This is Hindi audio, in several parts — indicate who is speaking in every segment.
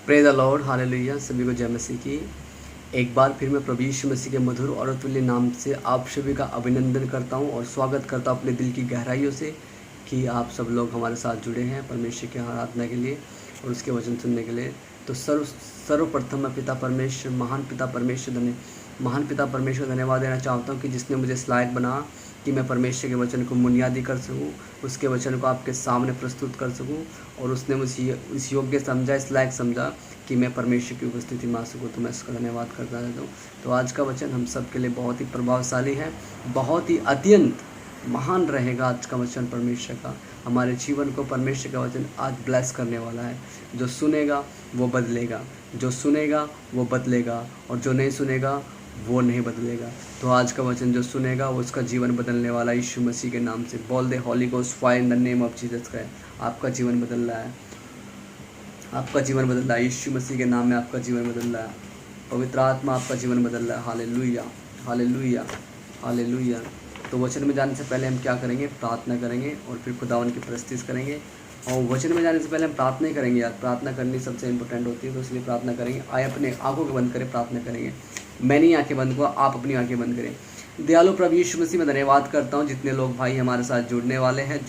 Speaker 1: Praise the Lord, hallelujah. सभी को जय मसीह की। एक बार फिर मैं प्रभु यीशु मसीह के मधुर और अतुल्य नाम से आप सभी का अभिनंदन करता हूं और स्वागत करता हूं अपने दिल की गहराइयों से कि आप सब लोग हमारे साथ जुड़े हैं परमेश्वर की आराधना के लिए और उसके वचन सुनने के लिए। तो सर्वप्रथम मैं महान पिता परमेश्वर धन्यवाद देना चाहता हूँ कि जिसने मुझे इस लायक बना कि मैं परमेश्वर के वचन को बुनियादी कर सकूँ, उसके वचन को आपके सामने प्रस्तुत कर सकूँ, और उसने मुझे इस योग्य समझा, इस लायक समझा कि मैं परमेश्वर की उपस्थिति में आ सकूँ। तो मैं इसका धन्यवाद करता रहता हूँ। तो आज का वचन हम सब के लिए बहुत ही प्रभावशाली है, बहुत ही अत्यंत महान रहेगा आज का वचन परमेश्वर का। हमारे जीवन को परमेश्वर का वचन आज ब्लेस करने वाला है। जो सुनेगा वो बदलेगा, जो सुनेगा वो बदलेगा, और जो नहीं सुनेगा वो नहीं बदलेगा। तो आज का वचन जो सुनेगा वो उसका जीवन बदलने वाला है। यीशु मसीह के नाम से बोल दे, holy ghost fire in the name of Jesus Christ. आपका जीवन बदल रहा है, आपका जीवन बदल रहा है। यीशु मसीह के नाम में आपका जीवन बदल रहा है। पवित्र आत्मा आपका जीवन बदल रहा है। Hallelujah, hallelujah, hallelujah. तो वचन में जाने से पहले हम क्या करेंगे? प्रार्थना करेंगे और फिर खुदावन की प्रस्तुति करेंगे। और वचन में जाने से पहले हम प्रार्थना ही करेंगे यार। प्रार्थना करनी सबसे इंपॉर्टेंट होती है, तो इसलिए प्रार्थना करेंगे। आए अपने आंखों को बंद करें, प्रार्थना करेंगे। मैंने आंखें बंद हुआ, आप अपनी आंखें बंद करें। दयालु प्रभु यीशु मसीह में धन्यवाद करता हूँ जितने लोग भाई हमारे साथ जुड़ने वाले हैं,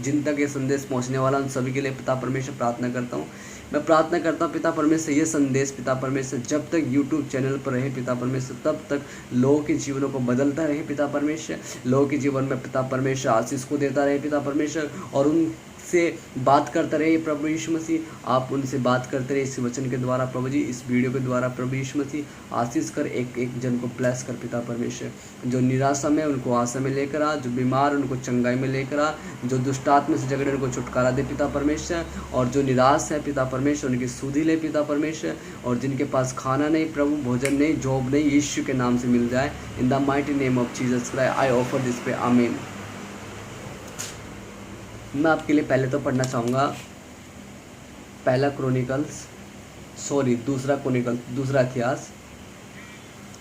Speaker 1: जिन तक ये संदेश पहुँचने वाला, उन सभी के लिए पिता परमेश्वर प्रार्थना करता हूँ। मैं प्रार्थना करता हूँ पिता परमेश्वर ये संदेश पिता परमेश्वर जब तक यूट्यूब चैनल पर रहे पिता परमेश्वर, तब तक लोगों के जीवनों को बदलता रहे पिता परमेश्वर। लोगों के जीवन में पिता परमेश्वर आशीष को देता रहे पिता परमेश्वर, और उनसे बात करता रहे प्रभु यीशु मसीह। आप उनसे बात करते रहे इस वचन के द्वारा प्रभु जी, इस वीडियो के द्वारा प्रभु यीशु मसीह आशीष कर, एक एक जन को ब्लेस कर पिता परमेश्वर। जो निराशा में उनको आशा में लेकर आ, जो बीमार उनको चंगाई में लेकर आ, जो दुष्टात्मा से झगड़े उनको छुटकारा दे पिता परमेश्वर, और जो निराश है पिता परमेश्वर उनकी सुधि ले पिता परमेश्वर, और जिनके पास खाना नहीं प्रभु, भोजन नहीं, जॉब नहीं, यीशु के नाम से मिल जाए। इन the mighty name of Jesus Christ I offer this पे, आमीन। मैं आपके लिए पहले तो पढ़ना चाहूँगा दूसरा इतिहास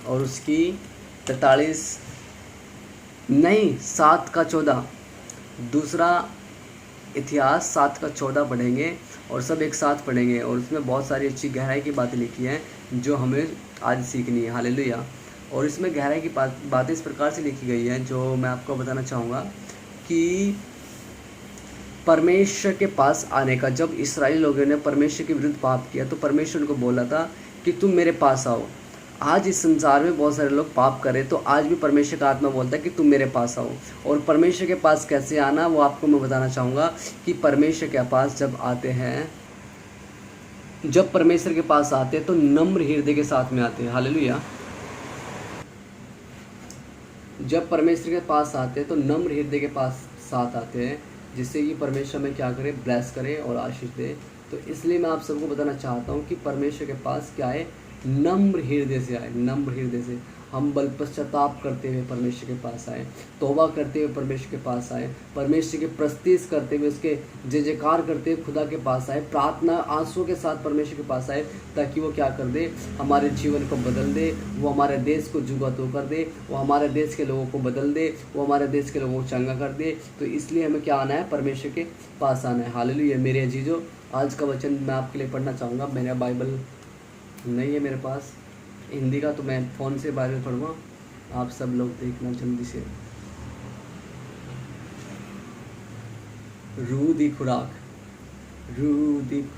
Speaker 1: और उसकी 7 का 14। दूसरा इतिहास 7 का 14 पढ़ेंगे और सब एक साथ पढ़ेंगे, और उसमें बहुत सारी अच्छी गहराई की बातें लिखी हैं जो हमें आज सीखनी है। हालेलुया। और इसमें गहराई की बातें इस प्रकार से लिखी गई हैं जो मैं आपको बताना चाहूँगा कि परमेश्वर के पास आने का, जब इस्राएली लोगों ने परमेश्वर के विरुद्ध पाप किया तो परमेश्वर उनको बोला था कि तुम मेरे पास आओ। आज इस संसार में बहुत सारे लोग पाप करें, तो आज भी परमेश्वर का आत्मा बोलता है कि तुम मेरे पास आओ। और परमेश्वर के पास कैसे आना वो आपको मैं बताना चाहूँगा कि परमेश्वर के पास जब आते हैं, जब परमेश्वर के पास आते हैं तो नम्र हृदय के साथ में आते हैं। हालेलुया। जब परमेश्वर के पास आते हैं तो नम्र हृदय के पास साथ आते हैं, जिससे कि परमेश्वर में क्या करे? ब्लेस करे और आशीष दे। तो इसलिए मैं आप सबको बताना चाहता हूँ कि परमेश्वर के पास क्या है? नम्र हृदय से आए, नम्र हृदय से। हम बल पश्चाताप करते हुए परमेश्वर के पास आए, तौबा करते हुए परमेश्वर के पास आए, परमेश्वर की प्रस्तुति करते हुए, उसके जय जयकार करते हुए खुदा के पास आए, प्रार्थना आंसुओं के साथ परमेश्वर के पास आए, ताकि वो क्या कर दे? हमारे जीवन को बदल दे, वो हमारे देश को जुगातू कर दे, वो हमारे देश के लोगों को बदल दे, वो हमारे देश के लोगों को चंगा कर दे। तो इसलिए हमें क्या आना है? परमेश्वर के पास आना है। हालेलुया। मेरे अजीजों, आज का वचन मैं आपके लिए पढ़ना चाहूँगा। मेरा बाइबल नहीं है मेरे पास हिंदी का, तो मैं फ़ोन से बाइबल पढ़ूँगा। आप सब लोग देखना जल्दी से। रूह दी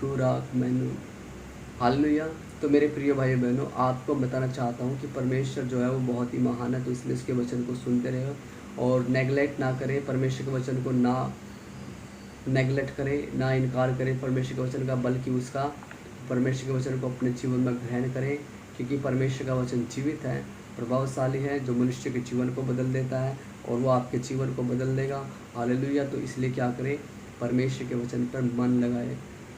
Speaker 1: खुराक मैनू। हालेलुया। तो मेरे प्रिय भाई बहनों, आपको बताना चाहता हूँ कि परमेश्वर जो है वो बहुत ही महान है, तो इसलिए इसके वचन को सुनते रहे और नेगलेक्ट ना करें। परमेश्वर के वचन को ना नेगलेक्ट करें, ना इनकार करें परमेश्वर के वचन का, बल्कि उसका परमेश्वर के वचन को अपने जीवन में ग्रहण करें, क्योंकि परमेश्वर का वचन जीवित है, प्रभावशाली है, जो मनुष्य के जीवन को बदल देता है और वो आपके जीवन को बदल देगा। हालेलुया। तो इसलिए क्या करें? परमेश्वर के वचन पर मन लगाए,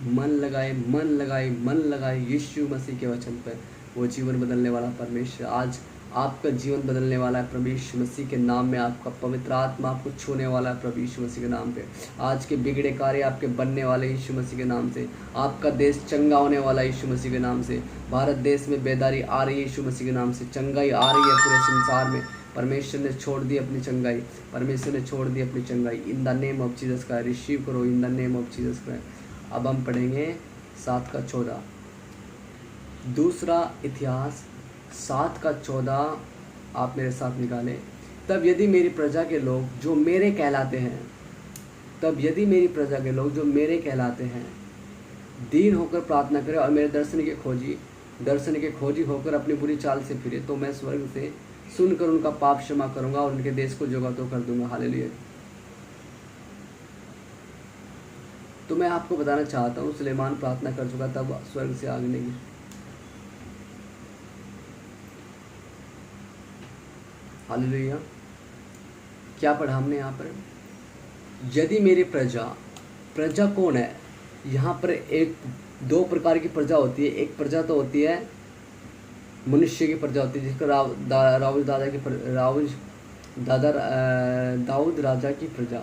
Speaker 1: मन लगाए, मन लगाए, मन लगाए यीशु मसीह के वचन पर। वो जीवन बदलने वाला परमेश्वर आज आपका जीवन बदलने वाला है प्रभु यीशु मसीह के नाम में। आपका पवित्र आत्मा आपको छूने वाला है प्रभु यीशु मसीह के नाम पे। आज के बिगड़े कार्य आपके बनने वाले यीशु मसीह के नाम से। आपका देश चंगा होने वाला यीशु मसीह के नाम से। भारत देश में बेदारी आ रही है यीशु मसीह के नाम से, चंगाई आ रही है पूरे संसार में। परमेश्वर ने छोड़ दी अपनी चंगाई, परमेश्वर ने छोड़ दी अपनी चंगाई। In the name of Jesus Christ receive करो, in the name of Jesus Christ. अब हम पढ़ेंगे 7 का 14। दूसरा इतिहास 7:14 आप मेरे साथ निकालें। तब यदि मेरी प्रजा के लोग जो मेरे कहलाते हैं, तब यदि मेरी प्रजा के लोग जो मेरे कहलाते हैं दीन होकर प्रार्थना करें और मेरे दर्शन के खोजी होकर अपनी बुरी चाल से फिरे, तो मैं स्वर्ग से सुनकर उनका पाप क्षमा करूंगा और उनके देश को जोगा तो कर दूंगा। हालेलुया। तो मैं आपको बताना चाहता हूँ, सुलेमान प्रार्थना कर चुका तब स्वर्ग से आग नहीं। हालेलुया। क्या पढ़ा हमने यहाँ पर? यदि मेरी प्रजा कौन है? यहाँ पर दो प्रकार की प्रजा होती है। एक प्रजा तो होती है मनुष्य की प्रजा होती है, जिसका दाऊद राजा की प्रजा,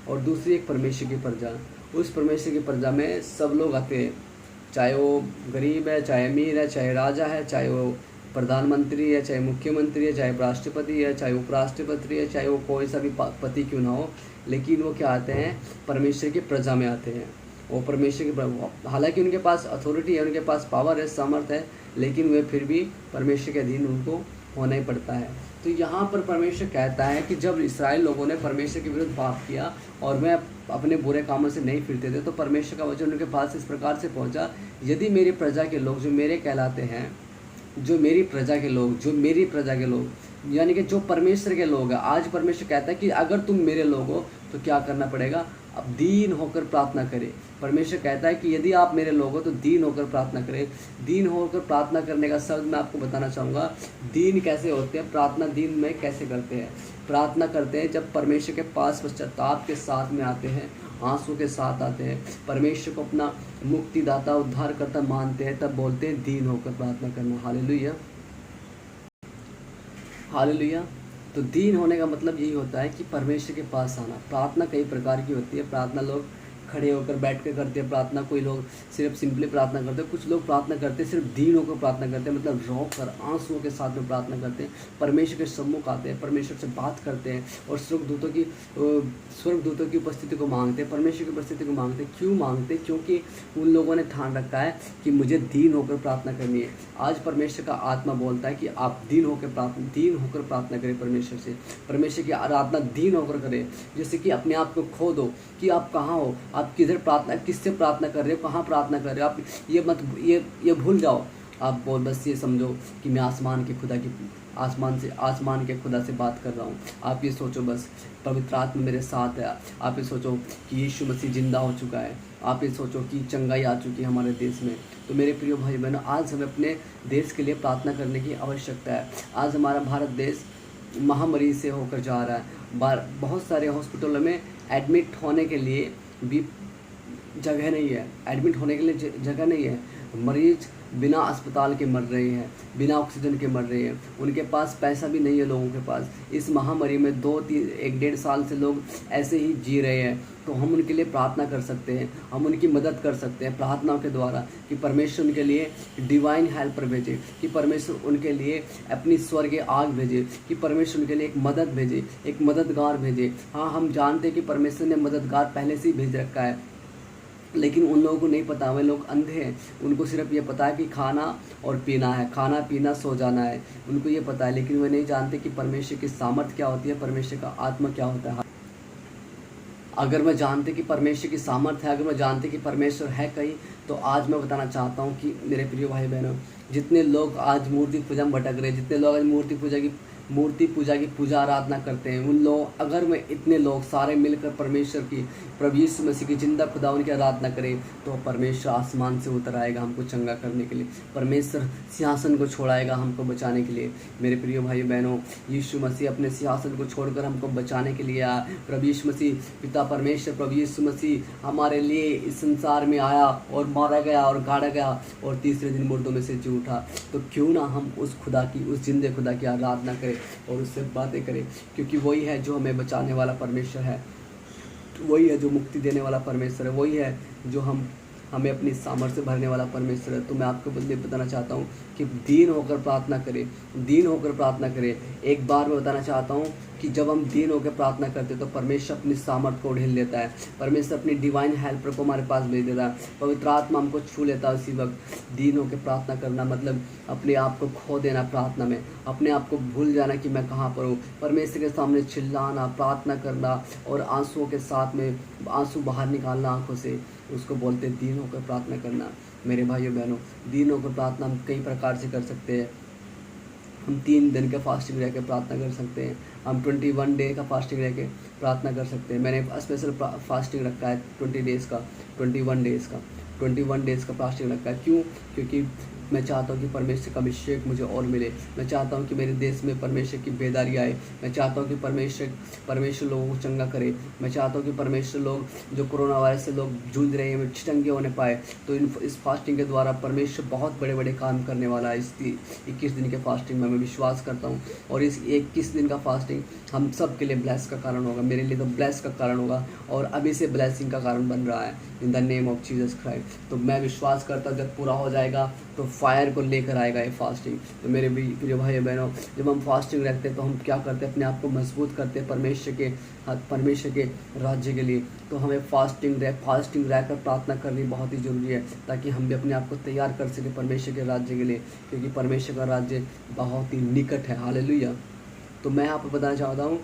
Speaker 1: और दूसरी एक परमेश्वर की प्रजा। उस परमेश्वर की प्रजा में सब लोग आते हैं, चाहे वो गरीब है, चाहे अमीर है, चाहे राजा है, चाहे वो प्रधानमंत्री है, चाहे मुख्यमंत्री है, चाहे राष्ट्रपति है, चाहे उपराष्ट्रपति है, चाहे वो कोई सा भी पति क्यों ना हो, लेकिन वो क्या आते हैं? परमेश्वर की प्रजा में आते हैं। वो परमेश्वर की, हालांकि उनके पास अथॉरिटी है, उनके पास पावर है, सामर्थ है, लेकिन वे फिर भी परमेश्वर के अधीन उनको होना ही पड़ता है। तो यहाँ पर परमेश्वर कहता है कि जब इस्राएल लोगों ने परमेश्वर के विरुद्ध पाप किया और वे अपने बुरे कामों से नहीं फिरते थे, तो परमेश्वर का वचन उनके पास इस प्रकार से पहुँचा, यदि मेरी प्रजा के लोग जो मेरे कहलाते हैं, जो मेरी प्रजा के लोग यानी कि जो परमेश्वर के लोग हैं। आज परमेश्वर कहता है कि अगर तुम मेरे लोग हो तो क्या करना पड़ेगा? अब दीन होकर प्रार्थना करें। परमेश्वर कहता है कि यदि आप मेरे लोग हो तो दीन होकर प्रार्थना करें। दीन होकर प्रार्थना करने का शब्द मैं आपको बताना चाहूँगा। दीन कैसे होते हैं? प्रार्थना दीन में कैसे करते हैं? प्रार्थना करते हैं जब परमेश्वर के पास पश्चाताप के साथ में आते हैं, आंसू के साथ आते हैं, परमेश्वर को अपना मुक्तिदाता उद्धारकर्ता मानते हैं, तब बोलते हैं दीन होकर प्रार्थना करना। Hallelujah, hallelujah. तो दीन होने का मतलब यही होता है कि परमेश्वर के पास आना। प्रार्थना कई प्रकार की होती है। प्रार्थना लोग खड़े होकर बैठ कर करते हैं प्रार्थना, कोई लोग सिर्फ सिंपली प्रार्थना करते हैं, कुछ लोग प्रार्थना करते हैं सिर्फ दीन होकर प्रार्थना करते हैं, मतलब रो कर आंसुओं के साथ में प्रार्थना करते हैं, परमेश्वर के सम्मुख आते हैं, परमेश्वर से बात करते हैं और स्वर्गदूतों की उपस्थिति को मांगते हैं, परमेश्वर की उपस्थिति को मांगते हैं। क्यों मांगते हैं? क्योंकि उन लोगों ने ठान रखा है कि मुझे दीन होकर प्रार्थना करनी है। आज परमेश्वर का आत्मा बोलता है कि आप दीन होकर प्रार्थना करें परमेश्वर से, परमेश्वर की आराधना दीन होकर करें। जैसे कि अपने आप को खो दो कि आप कहाँ हो, आप किधर प्रार्थना, किससे प्रार्थना कर रहे हो, कहाँ प्रार्थना कर रहे हो। आप ये भूल जाओ। आप बस ये समझो कि मैं आसमान के खुदा से बात कर रहा हूँ। आप ये सोचो बस पवित्र आत्मा मेरे साथ है। आप ये सोचो कि यीशु मसीह जिंदा हो चुका है। आप ये सोचो कि चंगाई आ चुकी है हमारे देश में। तो मेरे प्रिय भाई बहनों, आज हमें अपने देश के लिए प्रार्थना करने की आवश्यकता है। आज हमारा भारत देश महामारी से होकर जा रहा है। बहुत सारे हॉस्पिटलों में एडमिट होने के लिए भी जगह नहीं है, एडमिट होने के लिए जगह नहीं है। मरीज बिना अस्पताल के मर रहे हैं, बिना ऑक्सीजन के मर रहे हैं, उनके पास पैसा भी नहीं है लोगों के पास। इस महामारी में 1-1.5 साल से लोग ऐसे ही जी रहे हैं। तो हम उनके लिए प्रार्थना कर सकते हैं, हम उनकी मदद कर सकते हैं प्रार्थनाओं के द्वारा, कि परमेश्वर उनके लिए डिवाइन हेल्पर भेजे, कि परमेश्वर उनके लिए अपनी स्वर्गीय आग भेजे, कि परमेश्वर उनके लिए एक मदद भेजे, एक मददगार भेजे। हाँ, हम जानते हैं कि परमेश्वर ने मददगार पहले से ही भेज रखा है, लेकिन उन लोगों को नहीं पता, वे लोग अंधे हैं। उनको सिर्फ ये पता है कि खाना और पीना है, खाना पीना सो जाना है, उनको ये पता है, लेकिन वे नहीं जानते कि परमेश्वर की सामर्थ क्या होती है, परमेश्वर का आत्मा क्या होता है। अगर मैं जानते कि परमेश्वर की सामर्थ है, अगर मैं जानते कि परमेश्वर है कहीं, तो आज मैं बताना चाहता हूँ कि मेरे प्रिय भाई बहनों, जितने लोग आज मूर्ति पूजा में भटक रहे हैं, जितने लोग आज मूर्ति पूजा की पूजा आराधना करते हैं, उन लोग, अगर मैं इतने लोग सारे मिलकर परमेश्वर की, प्रभु यीशु मसीह की जिंदा खुदा उनकी आराधना करें, तो परमेश्वर आसमान से उतर आएगा हमको चंगा करने के लिए। परमेश्वर सिंहासन को छोड़ाएगा हमको बचाने के लिए। मेरे प्रिय भाई बहनों, यीशु मसीह अपने सिंहासन को छोड़कर हमको बचाने के लिए आया। प्रभु यीशु मसीह, पिता परमेश्वर प्रभु यीशु मसीह हमारे लिए इस संसार में आया और मारा गया और गाड़ा गया और तीसरे दिन मुर्दों में से जी उठा। तो क्यों ना हम उस खुदा की, उस जिंदे खुदा की आराधना करें और उससे बातें करें, क्योंकि वही है जो हमें बचाने वाला परमेश्वर है, वही है जो मुक्ति देने वाला परमेश्वर है, वही है जो हमें अपनी सामर्थ्य भरने वाला परमेश्वर है। तो मैं आपको बताना चाहता हूँ कि दीन होकर प्रार्थना करें, दीन होकर प्रार्थना करें। एक बार मैं बताना चाहता हूँ, कि जब हम दीन होकर प्रार्थना करते हैं तो परमेश्वर अपनी सामर्थ को ढील देता है, परमेश्वर अपनी डिवाइन हेल्पर को हमारे पास भेज देता है, पवित्र आत्मा हमको छू लेता है उसी वक्त। दीन होकर प्रार्थना करना मतलब अपने आप को खो देना प्रार्थना में, अपने आप को भूल जाना कि मैं कहाँ पर हूँ, परमेश्वर के सामने चिल्लाना, प्रार्थना करना और आंसुओं के साथ में आंसू बाहर निकालना आंखों से, उसको बोलते हैं दीन होकर प्रार्थना करना। मेरे भाइयों बहनों, दीन होकर प्रार्थना हम कई प्रकार से कर सकते हैं। हम 3 दिन का फास्टिंग रह के प्रार्थना कर सकते हैं, हम 21 डे का फास्टिंग रह के प्रार्थना कर सकते हैं। मैंने स्पेशल फास्टिंग रखा है 20 डेज़ का, 21 डेज़ का फास्टिंग रखा है। क्यों? क्योंकि मैं चाहता हूँ कि परमेश्वर का अभिषेक मुझे और मिले, मैं चाहता हूँ कि मेरे देश में परमेश्वर की बेदारी आए, मैं चाहता हूँ कि परमेश्वर लोगों को चंगा करे, मैं चाहता हूँ कि परमेश्वर लोग जो कोरोना वायरस से लोग जूझ रहे हैं चंगे होने पाए। तो इस फास्टिंग के द्वारा परमेश्वर बहुत बड़े बड़े काम करने वाला है। इस 21 दिन के फास्टिंग में मैं विश्वास करता हूँ, और इस 21 दिन का फास्टिंग हम सब के लिए ब्लेस का कारण होगा, मेरे लिए तो ब्लेस का कारण होगा और अभी से ब्लेसिंग का कारण बन रहा है in the name of Jesus Christ. तो मैं विश्वास करता हूँ जब पूरा हो जाएगा तो फायर को लेकर आएगा ये फास्टिंग। तो मेरे भी प्रिय भाई बहनों, जब हम फास्टिंग रखते हैं तो हम क्या करते हैं, अपने आप को मजबूत करते हैं परमेश्वर के राज्य के लिए। तो हमें फास्टिंग रहकर प्रार्थना करनी बहुत ही ज़रूरी है, ताकि हम भी अपने आप को तैयार कर सकें परमेश्वर के राज्य के लिए, क्योंकि परमेश्वर का राज्य बहुत ही निकट है। हालेलुया। तो मैं आपको बताना चाहता हूँ,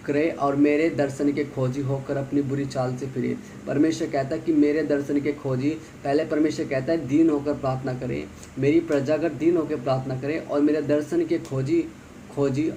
Speaker 1: करे और मेरे दर्शन के खोजी होकर अपनी बुरी चाल से फिरे। परमेश्वर कहता है कि मेरे दर्शन के खोजी, पहले परमेश्वर कहता है दीन होकर प्रार्थना करें, मेरी प्रजा अगर दीन होकर प्रार्थना करें और मेरे दर्शन के खोजी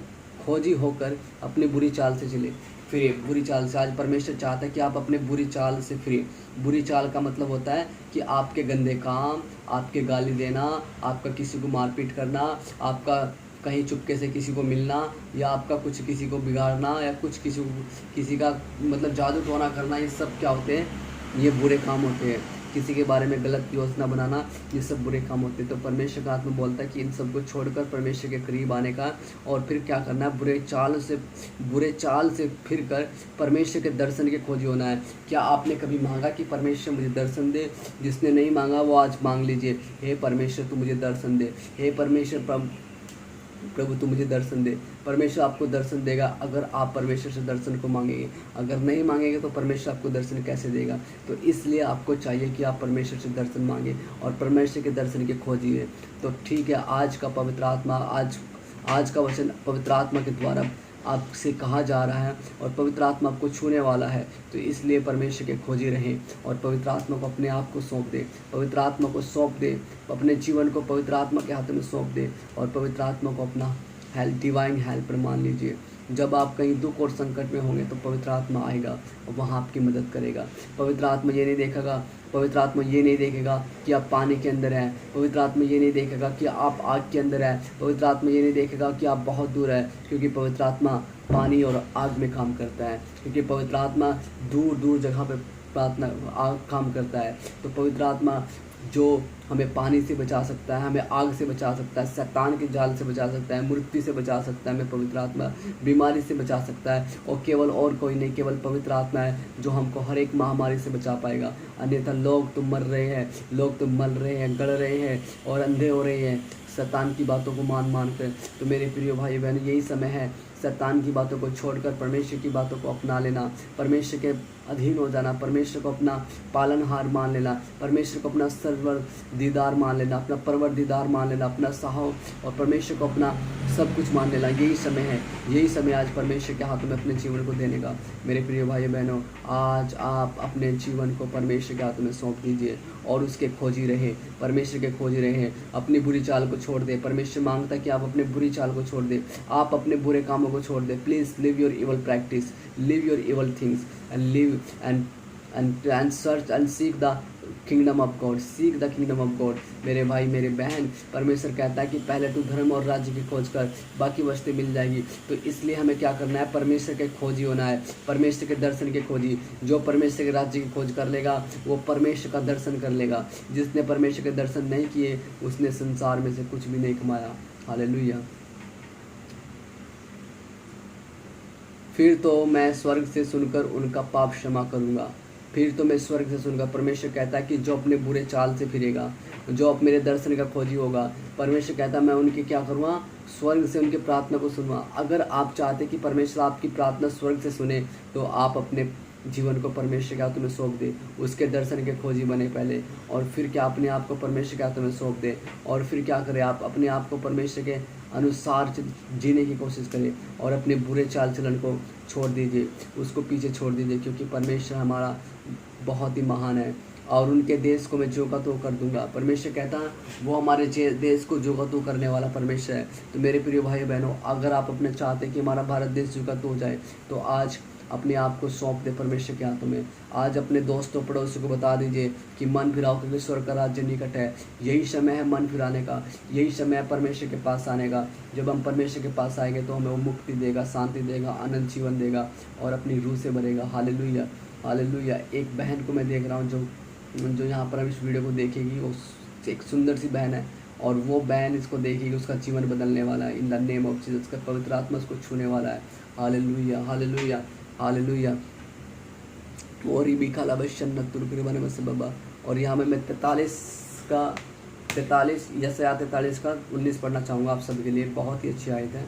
Speaker 1: होकर अपनी बुरी चाल से चले फिरे। बुरी चाल से, आज परमेश्वर चाहता है कि आप अपने बुरी चाल से फिरे। बुरी चाल का मतलब होता है कि आपके गंदे काम, आपके गाली देना, आपका किसी को मारपीट करना, आपका कहीं चुपके से किसी को मिलना, या आपका कुछ किसी को बिगाड़ना, या कुछ किसी का मतलब जादू टोना करना, ये सब क्या होते हैं, ये बुरे काम होते हैं। किसी के बारे में गलत योजना बनाना, ये सब बुरे काम होते हैं। तो परमेश्वर का आत्मा बोलता है कि इन सब को छोड़कर परमेश्वर के करीब आने का, और फिर क्या करना है, बुरे चाल से फिर कर परमेश्वर के दर्शन के खोजी होना है। क्या आपने कभी मांगा कि परमेश्वर मुझे दर्शन दे? जिसने नहीं मांगा वो आज मांग लीजिए, हे परमेश्वर तू मुझे दर्शन दे, हे परमेश्वर प्रभु तू मुझे दर्शन दे। परमेश्वर आपको दर्शन देगा अगर आप परमेश्वर से दर्शन को मांगेंगे, अगर नहीं मांगेंगे तो परमेश्वर आपको दर्शन कैसे देगा। तो इसलिए आपको चाहिए कि आप परमेश्वर से दर्शन मांगे और परमेश्वर के दर्शन के खोजिए। तो ठीक है, आज का पवित्र आत्मा, आज का वचन पवित्र आत्मा के द्वारा आपसे कहा जा रहा है और पवित्र आत्मा आपको छूने वाला है। तो इसलिए परमेश्वर के खोजी रहें और पवित्र आत्मा को अपने आप को सौंप दे, पवित्र आत्मा को सौंप दे, अपने जीवन को पवित्र आत्मा के हाथों में सौंप दे और पवित्र आत्मा को अपना डिवाइन हेल्पर मान लीजिए। जब आप कहीं दुख और संकट में होंगे तो पवित्र आत्मा आएगा और वहाँ आपकी मदद करेगा। पवित्र आत्मा ये नहीं देखेगा कि आप पानी के अंदर हैं, पवित्र आत्मा ये नहीं देखेगा कि आप आग के अंदर हैं, पवित्र आत्मा ये नहीं देखेगा कि आप बहुत दूर हैं, क्योंकि पवित्र आत्मा पानी और आग में काम करता है, क्योंकि पवित्र आत्मा दूर दूर जगह पे काम करता है। तो पवित्र आत्मा जो हमें पानी से बचा सकता है, हमें आग से बचा सकता है, शैतान के जाल से बचा सकता है, मृत्यु से बचा सकता है, हमें पवित्र आत्मा बीमारी से बचा सकता है, और केवल और कोई नहीं, केवल पवित्र आत्मा है जो हमको हर एक महामारी से बचा पाएगा। अन्यथा लोग तो मर रहे हैं, गड़ रहे हैं और अंधे हो रहे हैं शैतान की बातों को मान कर। तो मेरे प्रिय भाई बहन, यही समय है शैतान की बातों को छोड़कर परमेश्वर की बातों को अपना लेना, परमेश्वर के अधीन हो जाना, परमेश्वर को अपना पालनहार मान लेना, परमेश्वर को अपना सर्वदीदार मान लेना, अपना परवरदीदार मान लेना, अपना साहो और परमेश्वर को अपना सब कुछ मान लेना। यही समय आज परमेश्वर के हाथों में अपने जीवन को देने का। मेरे प्रिय भाई बहनों, आज आप अपने जीवन को परमेश्वर के हाथों में सौंप दीजिए और उसके खोजी रहे, परमेश्वर के खोजी रहे। अपनी बुरी चाल को छोड़ दे। परमेश्वर मांगता है कि आप अपने बुरी चाल को छोड़ दे, आप अपने बुरे कामों को छोड़ दे। Please live your evil practice, live your evil things and live and search and seek the kingdom of God, seek the kingdom of God। मेरे भाई मेरे बहन, परमेश्वर कहता है कि पहले तू धर्म और राज्य की खोज कर, बाकी वस्तुएं मिल जाएगी। तो इसलिए हमें क्या करना है, परमेश्वर के खोजी होना है, परमेश्वर के दर्शन के खोजी। जो परमेश्वर के राज्य की खोज कर लेगा वो परमेश्वर का दर्शन कर लेगा। जिसने परमेश्वर के दर्शन नहीं किए उसने संसार में से कुछ भी नहीं कमाया। हालेलुया। फिर तो मैं स्वर्ग से सुनकर उनका पाप क्षमा करूँगा। फिर तो मैं स्वर्ग से सुनूंगा। परमेश्वर कहता है कि जो अपने बुरे चाल से फिरेगा, जो अब मेरे दर्शन का खोजी होगा, परमेश्वर कहता है मैं उनकी क्या करूँगा, स्वर्ग से उनकी प्रार्थना को सुनूंगा। अगर आप चाहते कि परमेश्वर आपकी प्रार्थना स्वर्ग से सुने, तो आप अपने जीवन को परमेश्वर के हाथों में सौंप दे, उसके दर्शन के खोजी बने पहले, और फिर क्या अपने आप को परमेश्वर के हाथों में सौंप दे, और फिर क्या करें, आप अपने आप को परमेश्वर के अनुसार जीने की कोशिश करें, और अपने बुरे चाल चलन को छोड़ दीजिए, उसको पीछे छोड़ दीजिए, क्योंकि परमेश्वर हमारा बहुत ही महान है, और उनके देश को मैं जो का तो कर दूंगा। परमेश्वर कहता है वो हमारे देश को जो का तो करने वाला परमेश्वर है। तो मेरे प्रिय भाई बहनों, अगर आप अपने चाहते हैं कि हमारा भारत देश जो का तो हो जाए, तो आज अपने आप को सौंप दे परमेश्वर के हाथों में। आज अपने दोस्तों पड़ोसियों को बता दीजिए कि मन फिराओ, क्योंकि स्वर्ग का राज्य निकट है। यही समय है मन फिराने का, यही समय है परमेश्वर के पास आने का। जब हम परमेश्वर के पास आएंगे तो हमें वो मुक्ति देगा, शांति देगा, आनंद जीवन देगा, और अपनी रूह से भरेगा। Hallelujah, hallelujah. एक बहन को मैं देख रहा हूँ जो यहाँ पर हम इस वीडियो को देखेगी, वो एक सुंदर सी बहन है, और वो बहन इसको देखेगी, उसका जीवन बदलने वाला है। In the name of Jesus, का पवित्र आत्मा उसको छूने वाला है। Hallelujah, hallelujah, hallelujah. और ही भी खाला बशन तुर्करीबन में से बाबा। और यहाँ में मैं 43 यशायाह 43 का 19 पढ़ना चाहूँगा आप सबके लिए। बहुत ही अच्छी आयत है।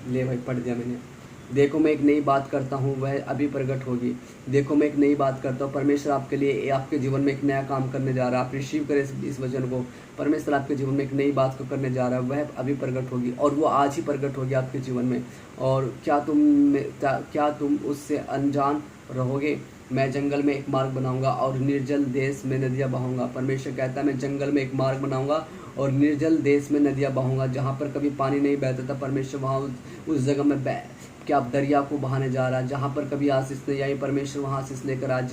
Speaker 1: ले भाई, पढ़ दिया मैंने। देखो मैं एक नई बात करता हूँ, वह अभी प्रकट होगी। देखो मैं एक नई बात करता हूँ। परमेश्वर आपके लिए, आपके जीवन में एक नया काम करने जा रहा है। आप रिसीव करें इस वचन को। परमेश्वर आपके जीवन में एक नई बात को करने जा रहा है, वह अभी प्रकट होगी, और वो आज ही प्रकट होगी आपके जीवन में। और क्या तुम उससे अनजान रहोगे? मैं जंगल में एक मार्ग बनाऊंगा और निर्जल देश में नदियाँ बहाऊंगा। परमेश्वर कहता है मैं जंगल में एक मार्ग बनाऊंगा और निर्जल देश में नदियाँ बहाऊंगा। जहाँ पर कभी पानी नहीं बहता था, परमेश्वर वहाँ उस जगह में क्या आप दरिया को बहाने जा रहा है। जहाँ पर कभी आशीष नहीं आई, परमेश्वर वहाँ आशीष लेकर आज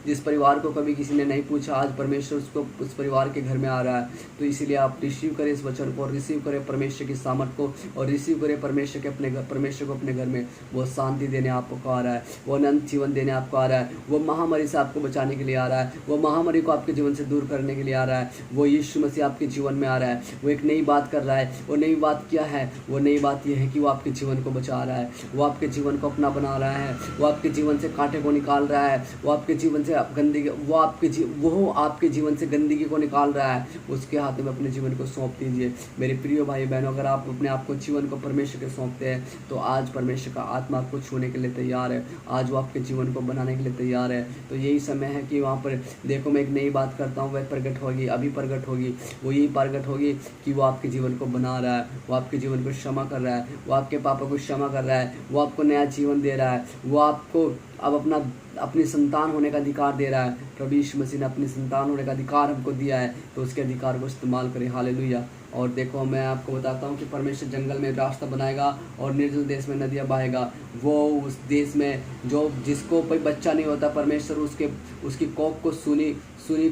Speaker 1: जिस परिवार को कभी किसी ने नहीं पूछा, आज परमेश्वर उसको उस परिवार के घर में आ रहा है। तो इसीलिए आप रिसीव करें इस वचन को, और रिसीव करें परमेश्वर की सामर्थ को, और रिसीव करें परमेश्वर को अपने घर में। वो शांति देने आपको आ रहा है, वो अनंत जीवन देने आपको आ रहा है, वो महामारी से आपको बचाने के लिए आ रहा है, वो महामारी को आपके जीवन से दूर करने के लिए आ रहा है। वो यीशु मसीह आपके जीवन में आ रहा है, वो एक नई बात कर रहा है। वो नई बात क्या है? वो नई बात यह है कि वो आपके जीवन को बचा रहा है, वो आपके जीवन को अपना बना रहा है, वो आपके जीवन से कांटे को निकाल रहा है, वो आपके जीवन से गंदगी वो आपके जीवन से गंदगी को निकाल रहा है। उसके हाथ में अपने जीवन को सौंप दीजिए। मेरे प्रिय भाई बहनों, अगर आप अपने आप को जीवन को परमेश्वर के सौंपते हैं, तो आज परमेश्वर का आत्मा आपको छूने के लिए तैयार है। आज वो आपके जीवन को बनाने के लिए तैयार है। तो यही समय है कि वहाँ पर देखो मैं एक नई बात करता हूँ, वह प्रकट होगी, अभी प्रकट होगी। वो यही प्रकट होगी कि वो आपके जीवन को बना रहा है, वो आपके जीवन को क्षमा कर रहा है, वो आपके पापों को क्षमा कर रहा है, वो आपको नया जीवन दे रहा है, वो आपको अब अपनी संतान होने का अधिकार दे रहा है। प्रभु यीशु मसीह ने अपनी संतान होने का अधिकार हमको दिया है, तो उसके अधिकार को इस्तेमाल करें। हालेलुया। और देखो मैं आपको बताता हूँ कि परमेश्वर जंगल में रास्ता बनाएगा और निर्जल देश में नदियाँ बहाएगा। वो उस देश में जिसको कोई बच्चा नहीं होता, परमेश्वर उसकी कोख को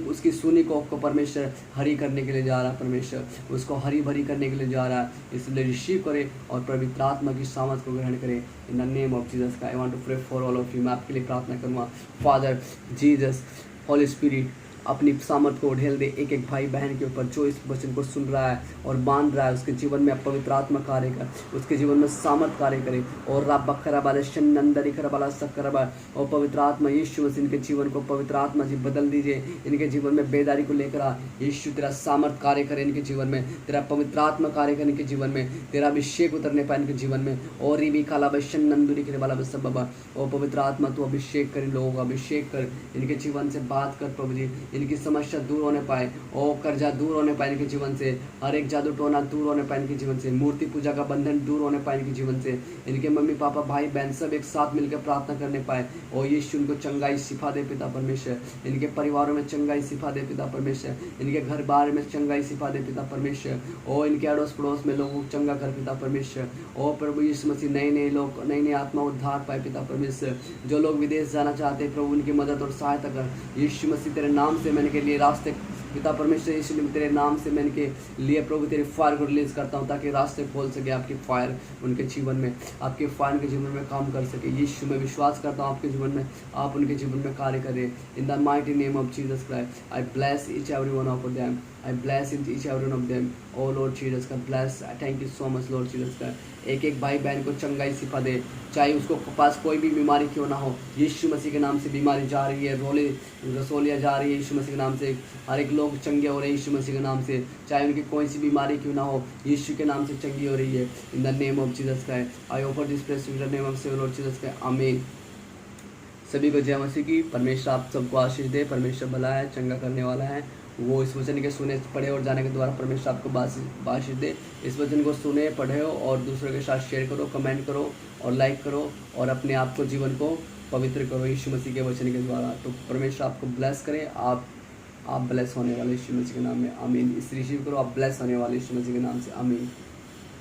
Speaker 1: उसकी सूनी कोख को परमेश्वर हरी करने के लिए जा रहा है। परमेश्वर उसको हरी भरी करने के लिए जा रहा है। इसलिए रिसीव करें और पवित्र आत्मा की सामर्थ को ग्रहण करें। In the name of Jesus का I want to pray for all of you. मैं आपके लिए प्रार्थना करूँगा। फादर जीसस, होली स्पिरिट, अपनी सामर्थ को ढेल दे एक एक भाई बहन के ऊपर जो इस वचन को सुन रहा है और मान रहा है। उसके जीवन में पवित्र आत्मा कार्य कर, उसके जीवन में सामर्थ कार्य करे। और राब बखरा वाले शंदरी खरा वाला सकरबा, और पवित्र आत्मा यीशु मसीह इनके जीवन को पवित्र आत्मा जी बदल दीजिए। इनके जीवन में बेदारी को लेकर आ यीशु, तेरा सामर्थ कार्य करे इनके जीवन में, तेरा पवित्र आत्मा कार्य करे इनके जीवन में, तेरा अभिषेक उतरने पाए इनके जीवन में। और भी खाला बशन नंदुरी खरे वाला सब बाबा, और पवित्र आत्मा तू अभिषेक कर, लोगों का अभिषेक कर, इनके जीवन से बात कर प्रभु जी। इनकी समस्या दूर होने पाए, और कर्जा दूर होने पाए इनके जीवन से, हर एक जादू टोना दूर होने पाए इनके जीवन से, मूर्ति पूजा का बंधन दूर होने पाए इनके जीवन से। इनके मम्मी पापा भाई बहन सब एक साथ मिलकर प्रार्थना करने पाए। और यीशु उनको चंगाई सिफा दे पिता परमेश्वर। इनके परिवारों में चंगाई सिफा दे पिता परमेश्वर। इनके घर बार में चंगाई सिफा दे पिता परमेश्वर। और इनके अड़ोस पड़ोस में लोगों को चंगा कर पिता परमेश्वर। और प्रभु यीशु मसीह नई आत्मा उद्धार पाए पिता परमेश्वर। जो लोग विदेश जाना चाहते हैं प्रभु, उनकी मदद और सहायता कर। यीशु मसीह तेरे नाम से मैंने के लिए रास्ते पिता परमेश्वर, इसलिए तेरे नाम से मैं इनके लिए प्रभु तेरे फायर को रिलीज करता हूँ, ताकि रास्ते खोल सके आपकी फायर उनके जीवन में, आपके फायर के जीवन में काम कर सके। यीशु में विश्वास करता हूँ आपके जीवन में आप उनके जीवन में कार्य करें। In the mighty name of Jesus Christ I bless each every one of them, I bless each every one of them. O Lord Jesus का bless, thank you so much Lord Jesus का। एक एक भाई बहन को चंगाई सिफा दे, चाहे उसको पास कोई भी बीमारी क्यों ना हो, यीशु मसीह के नाम से बीमारी जा रही है, रसोलियाँ जा रही है यीशु मसीह के नाम से, हर एक लोग चंगे हो रहे हैं यीशु मसीह के नाम से, चाहे उनकी कोई सी बीमारी क्यों ना हो, यीशु के नाम से चंगी हो रही है in the name of Jesus का। I offer this praise in the name of Lord Jesus का, आमीन। सभी को जय मसीह की। परमेश्वर आप सबको आशीष दे। परमेश्वर भला है, चंगा करने वाला है। वो इस वचन के सुने, पढ़े और जाने के द्वारा परमेश्वर आपको आशीष दे। इस वचन को सुने, पढ़े और दूसरों के साथ शेयर करो, कमेंट करो और लाइक करो और अपने आप को, जीवन को पवित्र करो यीशु मसीह के वचन के द्वारा। तो परमेश्वर आपको ब्लेस करे। आप ब्लेस होने वाले यीशु मसीह के नाम में, आमीन। इस रिसीव करो, आप ब्लेस होने वाले यीशु मसीह के नाम से, आमीन।